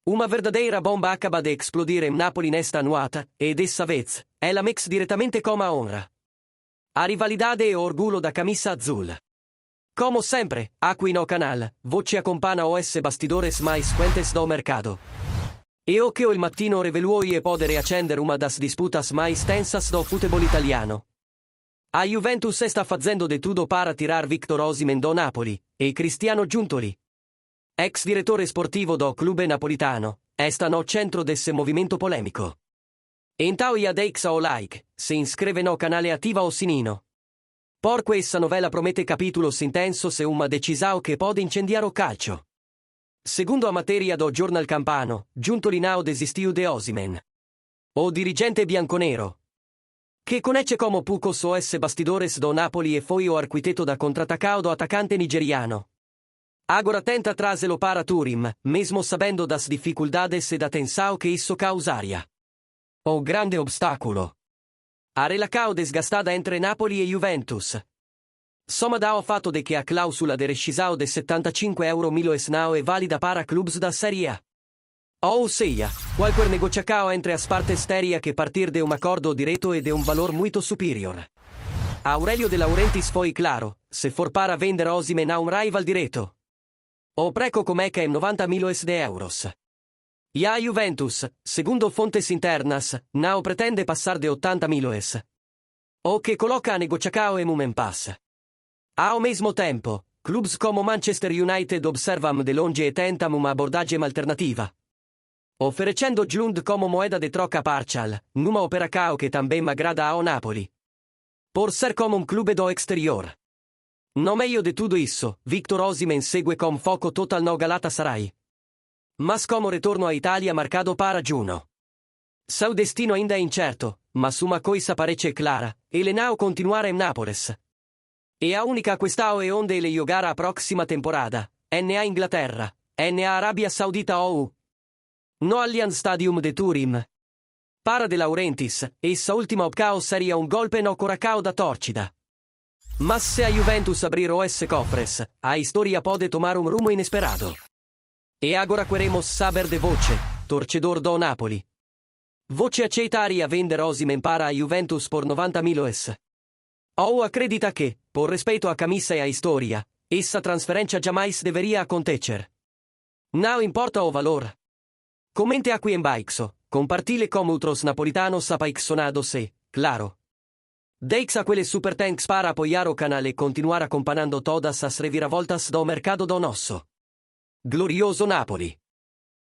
Una verdadeira bomba acaba de explodire in Napoli nesta nuata, e dessa vez, è la mix direttamente come a honra. A rivalidade e orgullo da camisa azul. Como sempre, aqui no canal, voce accompana os bastidores mais quentes do mercado. E o che il mattino reveluoi e podere accendere uma das disputas mais tensas do futebol italiano. A Juventus sta facendo de tudo para tirar Victor Osimhen do Napoli, e Cristiano Giuntoli, ex direttore sportivo do clube napolitano, sta no centro desse movimento polemico. Então ia deixa o like, se inscreve no canale attiva o sinino. Por questa novela promette capítulos intensos e uma decisão che pode incendiare o calcio. Segundo a matéria do Jornal Campano, Giuntoli não desistiu de Osimhen. O dirigente bianconero, che conosce como poucos os bastidores do Napoli e foi o arquiteto da contra-atacao do atacante nigeriano. Agora tenta trazê-lo para Turim, mesmo sabendo das dificuldades e da tensão que isso causaria. O grande obstáculo. A relação desgastada entre Napoli e Juventus. Soma dá o fato de que a cláusula de rescisão de 75 milhões não é válida para clubes da Série A. Ou seja, qualquer negociação entre as partes teria que partir de acordo direto e de valor muito superior. Aurelio De Laurentiis foi claro, se for para vender Osimhen a rival direto. O preco comeca em 90 milhões de euros. E a Juventus, segundo fontes internas, não pretende passar de 80 milhões. O que coloca a negociação em impasse. Ao mesmo tempo, clubes como Manchester United observam de longe e tentam uma abordagem alternativa, oferecendo Jlund como moeda de troca parcial, numa operação que também agrada ao Napoli. Por ser como clube do exterior. No meio de tudo isso, Victor Osimhen segue com foco total no Galatasaray. Mas como retorno à Itália marcado para giugno. Seu destino ainda é incerto, mas uma coisa parece clara, ele não continuará em Nápoles. E a única questão é onde ele jogará a próxima temporada, na Inglaterra, na Arábia Saudita ou no Allianz Stadium de Turim. Para De Laurentiis, essa última opção seria golpe no coração da torcida. Mas se a Juventus abrir os cofres, a história pode tomar rumo inesperado. E agora queremos saber de voce, torcedor do Napoli. Voce aceitaria vender Osimhen para a Juventus por 90 milhões? Ou acredita que, por respeito à camisa e à história, essa transferência jamais deveria acontecer? Não importa o valor. Comente aqui embaixo, compartilhe com outros napolitanos apaixonados e, claro, deixa aqueles super thanks para apoiar o canal e continuar acompanhando todas as reviravoltas do mercado do nosso glorioso Napoli.